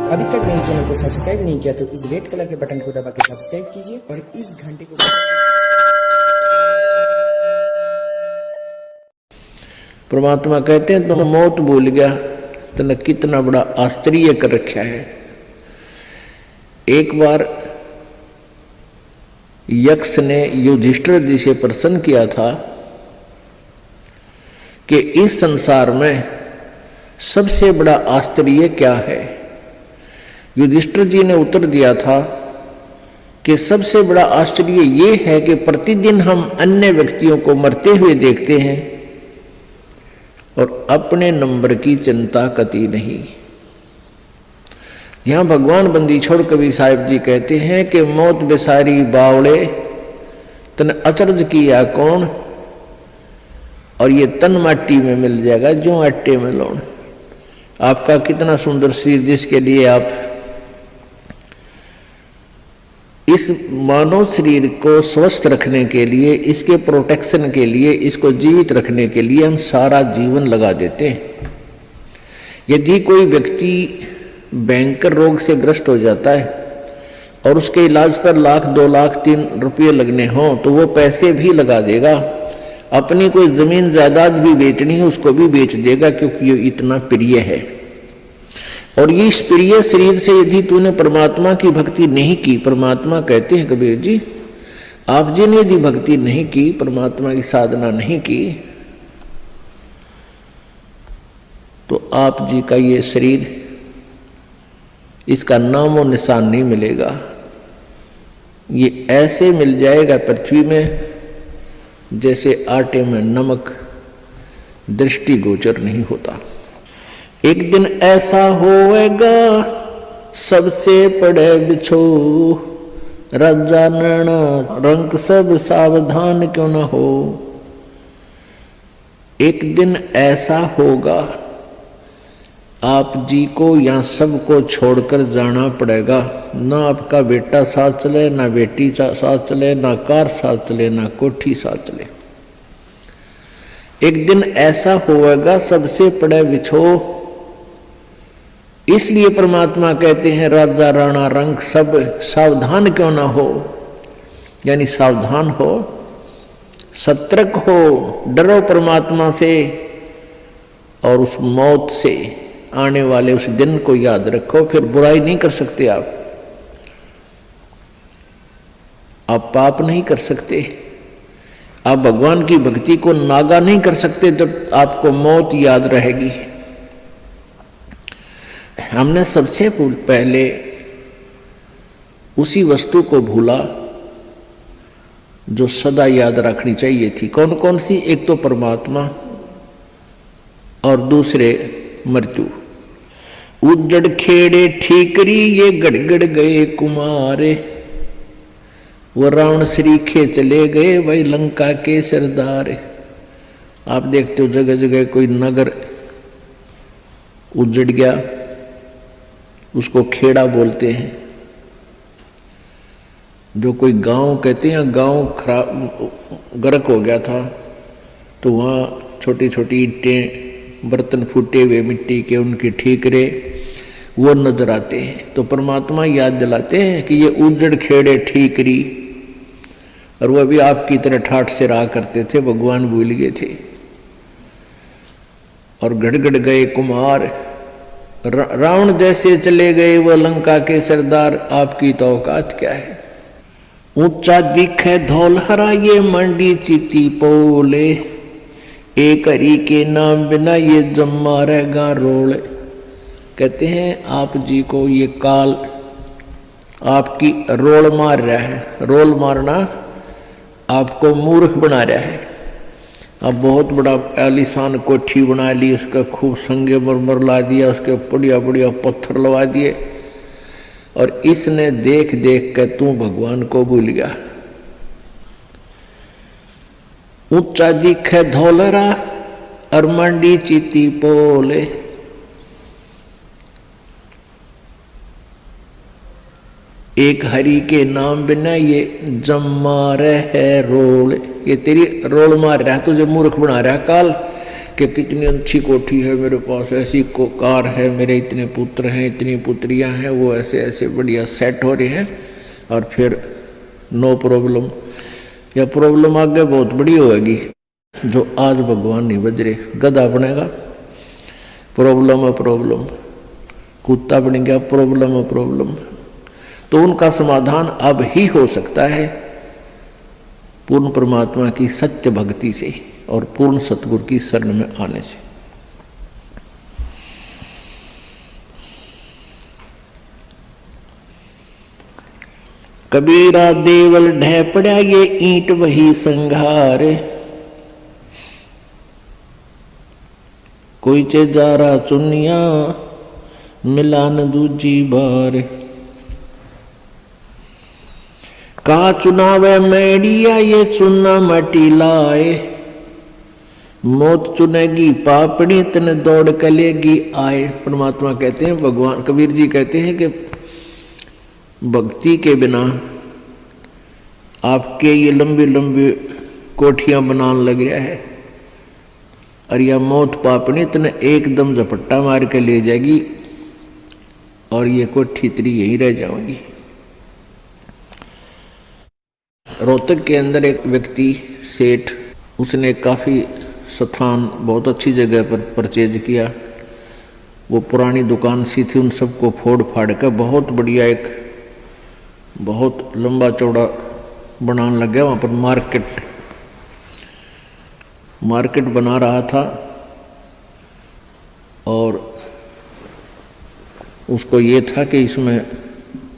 अभी तक मेरे चैनल को सब्सक्राइब नहीं किया तो इस रेड कलर के बटन को दबा के सब्सक्राइब कीजिए और इस घंटे को। परमात्मा कहते हैं तुम मौत भूल गया, तुमने कितना बड़ा आश्चर्य कर रखा है। एक बार यक्ष ने युधिष्ठिर जी से प्रश्न किया था कि इस संसार में सबसे बड़ा आश्चर्य क्या है। युधिष्ठिर जी ने उत्तर दिया था कि सबसे बड़ा आश्चर्य ये है कि प्रतिदिन हम अन्य व्यक्तियों को मरते हुए देखते हैं और अपने नंबर की चिंता कती नहीं। यहां भगवान बंदी छोड़ कबीर साहिब जी कहते हैं कि मौत बेसारी बावड़े तन अचरज किया कौन, और ये तन माटी में मिल जाएगा जो आटे में लौण। आपका कितना सुंदर शरीर जिसके लिए आप इस मानव शरीर को स्वस्थ रखने के लिए, इसके प्रोटेक्शन के लिए, इसको जीवित रखने के लिए हम सारा जीवन लगा देते हैं। यदि कोई व्यक्ति भयंकर रोग से ग्रस्त हो जाता है और उसके इलाज पर लाख 2 लाख 3 रुपये लगने हों तो वो पैसे भी लगा देगा। अपनी कोई जमीन जायदाद भी बेचनी है उसको भी बेच देगा, क्योंकि ये इतना प्रिय है। और ये इस प्रिय शरीर से यदि तूने परमात्मा की भक्ति नहीं की, परमात्मा कहते हैं कबीर जी, आप जी ने यदि भक्ति नहीं की, परमात्मा की साधना नहीं की, तो आप जी का ये शरीर, इसका नामो निशान नहीं मिलेगा। ये ऐसे मिल जाएगा पृथ्वी में जैसे आटे में नमक, दृष्टिगोचर नहीं होता। एक दिन ऐसा होएगा सबसे पड़े बिछो, राजा नैना रंग सब सावधान क्यों न हो। एक दिन ऐसा होगा आप जी को यहाँ सबको छोड़कर जाना पड़ेगा। ना आपका बेटा साथ चले, ना बेटी साथ चले, ना कार साथ चले, ना कोठी साथ चले। एक दिन ऐसा होगा सबसे पड़े बिछो। इसलिए परमात्मा कहते हैं राजा राणा रंग सब सावधान क्यों ना हो, यानी सावधान हो, सतर्क हो, डरो परमात्मा से और उस मौत से आने वाले उस दिन को याद रखो। फिर बुराई नहीं कर सकते आप पाप नहीं कर सकते, आप भगवान की भक्ति को नागा नहीं कर सकते, जब आपको मौत याद रहेगी। हमने सबसे पहले उसी वस्तु को भूला जो सदा याद रखनी चाहिए थी। कौन कौन सी? एक तो परमात्मा और दूसरे मृत्यु। उजड़ खेड़े ठीकरी ये गड़गड़ गए कुमारे, वो रावण श्रीखे चले गए वही लंका के सरदार। आप देखते हो जगह जगह कोई नगर उजड़ गया, उसको खेड़ा बोलते हैं। जो कोई गांव कहते हैं, गांव खराब गर्क हो गया था तो वहाँ छोटी छोटी ईंटें, बर्तन फूटे हुए मिट्टी के, उनके ठीकरे वो नजर आते हैं। तो परमात्मा याद दिलाते हैं कि ये उजड़ खेड़े ठीकरी, और वह भी आपकी तरह ठाठ से रहा करते थे, भगवान भूल गए थे। और गड़गड़ गए कुमार, रावण जैसे चले गए वो लंका के सरदार, आपकी तो औकात क्या है। ऊंचा दिखे धौलहरा ये मंडी चीती पोले, एक हरि के नाम बिना ये जम्मा रहेगा रोल। कहते हैं आप जी को ये काल आपकी रोल मार रहा है। रोल मारना आपको मूर्ख बना रहा है। अब बहुत बड़ा आलीशान कोठी बना ली, उसका खूब संगे मरमर ला दिया, उसके बढ़िया बढ़िया पत्थर लगा दिए, और इसने देख देख कर तू भगवान को भूल गया। ऊंचा दिखे धौलरा और मंडी चीती पोले, एक हरि के नाम बिना ये जम्मा रहे रोल। ये तेरी रोल मार रहा है, तुझे मूर्ख बना रहा है काल। कि कितनी अच्छी कोठी है मेरे पास, ऐसी कार है, मेरे इतने पुत्र हैं, इतनी पुत्रियां हैं, वो ऐसे ऐसे बढ़िया सेट हो रहे हैं, और फिर नो प्रॉब्लम, या प्रॉब्लम आगे बहुत बड़ी होगी। जो आज भगवान नहीं बज रहे, गधा बनेगा प्रॉब्लम है प्रॉब्लम, कुत्ता बन गया प्रॉब्लम है प्रॉब्लम। तो उनका समाधान अब ही हो सकता है पूर्ण परमात्मा की सत्य भक्ति से और पूर्ण सतगुरु की शरण में आने से। कबीरा देवल ढह पड़ा ये ईंट वही संघार, कोई चे जा रहा चुनिया मिलान दूजी बार। कहा चुनावे मैडिया ये चुना मटी लाए, मौत चुनेगी पापड़ी तन दौड़ कलेगी आए। परमात्मा कहते हैं, भगवान कबीर जी कहते हैं कि भक्ति के बिना आपके ये लंबी लंबी कोठियां बनाने लग रहा है, और यह मौत पापड़ी तने एकदम झपट्टा मार के ले जाएगी और ये कोठी तेरी यही रह जाएगी। रोहतक के अंदर एक व्यक्ति सेठ, उसने काफ़ी स्थान बहुत अच्छी जगह पर परचेज किया। वो पुरानी दुकान सी थी, उन सबको फोड़ फाड़ कर बहुत बढ़िया एक बहुत लंबा चौड़ा बनाने लग गया। वहाँ पर मार्केट बना रहा था, और उसको ये था कि इसमें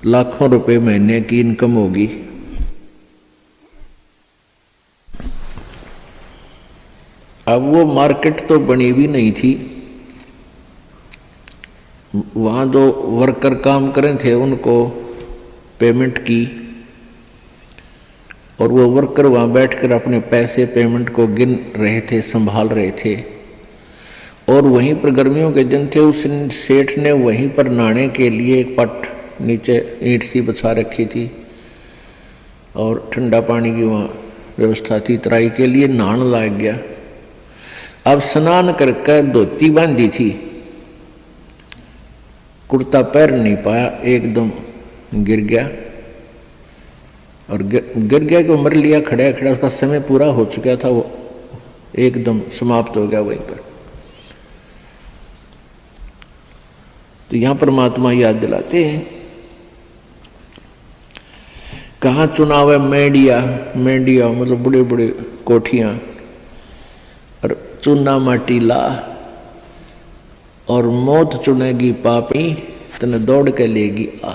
लाखों रुपए महीने की इनकम होगी। अब वो मार्केट तो बनी भी नहीं थी, वहाँ जो वर्कर काम करे थे उनको पेमेंट की, और वो वर्कर वहाँ बैठकर अपने पैसे पेमेंट को गिन रहे थे, संभाल रहे थे। और वहीं पर गर्मियों के दिन थे, उस सेठ ने वहीं पर नहाने के लिए एक पट नीचे ईंट सी बिछा रखी थी, और ठंडा पानी की वहाँ व्यवस्था थी। तराई के लिए नहाने लग गया। अब स्नान करके धोती बांधी थी, कुर्ता पैर नहीं पाया, एकदम गिर गया, और गिर गया कि मर लिया खड़ा खड़ा। उसका समय पूरा हो चुका था, वो एकदम समाप्त हो गया वहीं पर। तो यहां परमात्मा याद दिलाते हैं, कहाँ चुनाव है मेडिया, मेडिया मतलब बड़े बड़े कोठियां, और चुना माटी ला, और मौत चुनेगी पापी तने दौड़ के लेगी आ।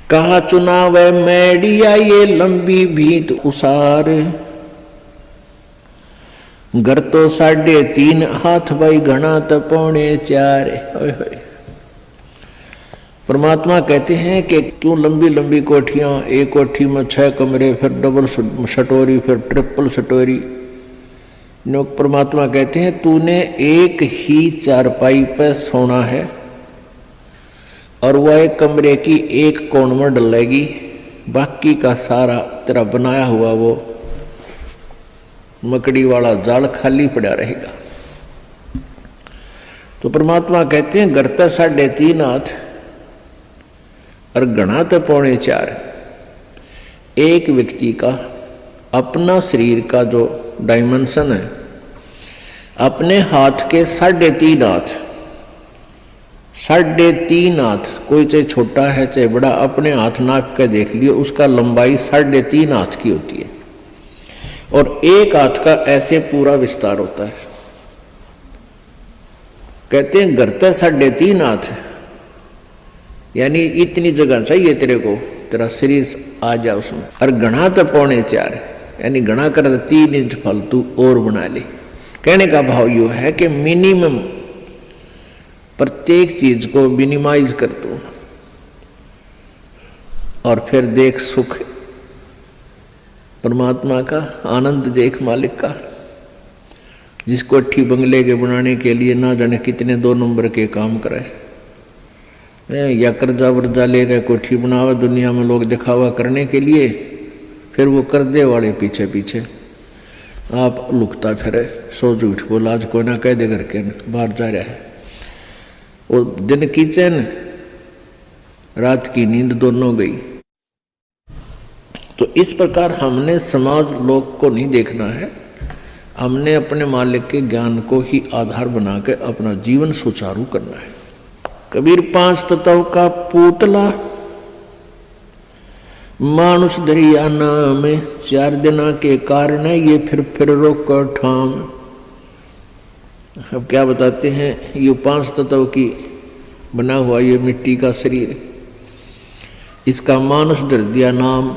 कहा चुनाव है मेडिया ये लंबी भीत उसार, घर तो 3.5 हाथ भाई घना तो 4.25। परमात्मा कहते हैं कि क्यों लंबी लंबी कोठियां, एक कोठी में 6 कमरे, फिर डबल सटोरी, फिर ट्रिपल सटोरी। परमात्मा कहते हैं तूने एक ही चारपाई पर सोना है, और वह एक कमरे की एक कोण में डलेगी, बाकी का सारा तेरा बनाया हुआ वो मकड़ी वाला जाल खाली पड़ा रहेगा। तो परमात्मा कहते हैं घर तो 3.5 हाथ और घना तो 4.25। एक व्यक्ति का अपना शरीर का जो डायमेंशन है, अपने हाथ के 3.5 हाथ, 3.5 हाथ, कोई चाहे छोटा है चाहे बड़ा, अपने हाथ नाप के देख लियो, उसका लंबाई 3.5 हाथ की होती है, और एक हाथ का ऐसे पूरा विस्तार होता है। कहते हैं घर तो 3.5 हाथ, यानी इतनी जगह चाहिए तेरे को, तेरा शरीर आ जाए उसमें। और घना तो 4.25, यानी घना कर 3 इंच फालतू और बना ले। कहने का भाव यो है कि मिनिमम प्रत्येक चीज को मिनिमाइज कर दो, और फिर देख सुख परमात्मा का, आनंद देख मालिक का। जिसको अच्छी बंगले के बनाने के लिए ना जाने कितने 2 नंबर के काम करे, या कर्जा वर्जा ले गए कोठी बनावा दुनिया में लोग दिखावा करने के लिए, फिर वो कर्जे वाले पीछे पीछे आप लुकता फिरे, सो झूठ बोला, आज कोई ना कह दे करके बाहर जा रहा है। वो दिन की चैन रात की नींद दोनों गई। तो इस प्रकार हमने समाज लोग को नहीं देखना है, हमने अपने मालिक के ज्ञान को ही आधार बना के अपना जीवन सुचारू करना है। कबीर 5 तत्व का पूतला मानुष दरिया नाम, 4 दिना के कारण ये फिर रोक ठाम। अब क्या बताते हैं, ये 5 तत्व की बना हुआ ये मिट्टी का शरीर, इसका मानुष धर दिया नाम,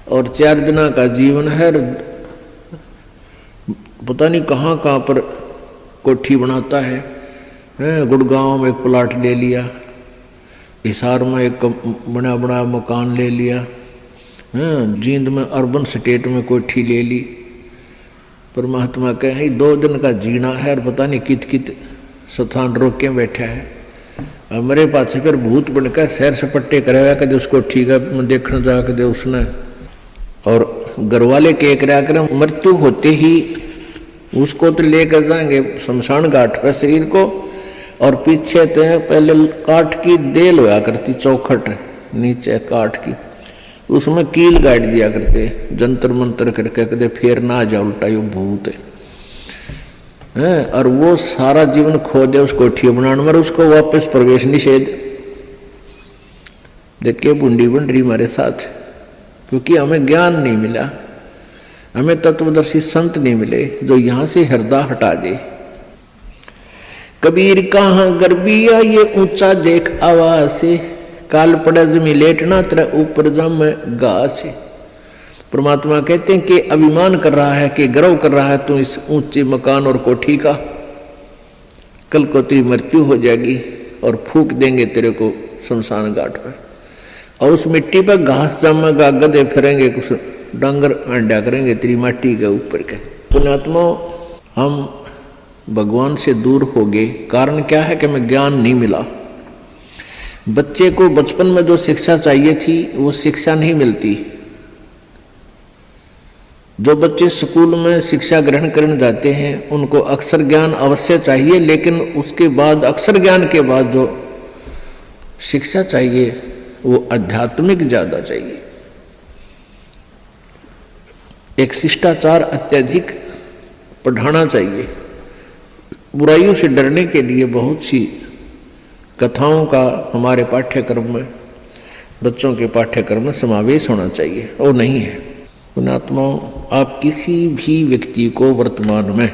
और 4 दिना का जीवन है। पता नहीं कहाँ कहाँ पर कोठी बनाता है, गुड़गांव में एक प्लाट ले लिया, हिसार में एक बड़ा बड़ा मकान ले लिया, जींद में अर्बन स्टेट में कोठी ले ली। परमात्मा कहे 2 दिन का जीना है और पता नहीं कित कित स्थान रोक के बैठा है। अब मेरे पास फिर भूत बनकर सैर सपट्टे कराया कदे उसको ठीक है देखने जा कदे उसने, और घरवाले के एक कर मृत्यु होते ही उसको तो लेकर जाएंगे शमशान घाट पर शरीर को, और पीछे तो पहले काठ की देल होया करती, चौखट नीचे काठ की, उसमें कील गाड़ दिया करते, जंतर मंतर करके कदे फेर ना जा उल्टा यो भूत है। और वो सारा जीवन खो दे उस कोठी बनाने में, उसको वापस प्रवेश निषेध। देखिए बूंदी बन रही हमारे साथ, क्योंकि हमें ज्ञान नहीं मिला, हमें तत्वदर्शी संत नहीं मिले जो यहां से हृदय हटा दे। कबीर कहाँ गर्बिया ये ऊंचा देख आवाज से, काल पड़ा जमी लेटना तेरा ऊपर जम घास। परमात्मा कहते हैं कि अभिमान कर रहा है, कि गर्व कर रहा है तू इस ऊंचे मकान और कोठी का, कल को तेरी मृत्यु हो जाएगी और फूंक देंगे तेरे को शमशान घाट पर, और उस मिट्टी पर घास जमेगा, गधे फिरेंगे, कुछ डांगर अंडा करेंगे तेरी माटी के ऊपर के। पुण्यात्मा हम भगवान से दूर हो गए, कारण क्या है कि हमें ज्ञान नहीं मिला। बच्चे को बचपन में जो शिक्षा चाहिए थी वो शिक्षा नहीं मिलती। जो बच्चे स्कूल में शिक्षा ग्रहण करने जाते हैं उनको अक्षर ज्ञान अवश्य चाहिए, लेकिन उसके बाद अक्षर ज्ञान के बाद जो शिक्षा चाहिए वो आध्यात्मिक ज्यादा चाहिए। एक शिष्टाचार अत्यधिक पढ़ाना चाहिए। बुराइयों से डरने के लिए बहुत सी कथाओं का हमारे पाठ्यक्रम में, बच्चों के पाठ्यक्रम में समावेश होना चाहिए, और नहीं है। पुण्यात्माओं, आप किसी भी व्यक्ति को वर्तमान में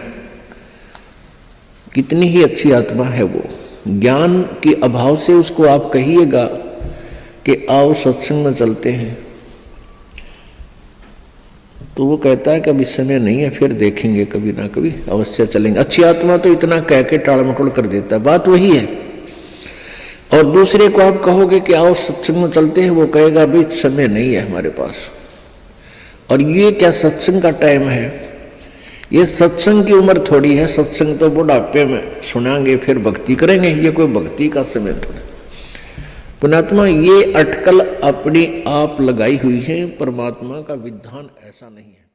कितनी ही अच्छी आत्मा है, वो ज्ञान के अभाव से उसको आप कहिएगा कि आओ सत्संग में चलते हैं, तो वो कहता है कि अभी समय नहीं है, फिर देखेंगे, कभी ना कभी अवश्य चलेंगे। अच्छी आत्मा तो इतना कह के टाल मटोल कर देता है, बात वही है। और दूसरे को आप कहोगे कि आओ सत्संग में चलते हैं, वो कहेगा अभी समय नहीं है हमारे पास। और ये क्या सत्संग का टाइम है? ये सत्संग की उम्र थोड़ी है, सत्संग तो बुढ़ापे में सुनाएंगे फिर भक्ति करेंगे, ये कोई भक्ति का समय थोड़ा। पुण्यात्मा, ये अटकल अपनी आप लगाई हुई है, परमात्मा का विधान ऐसा नहीं है।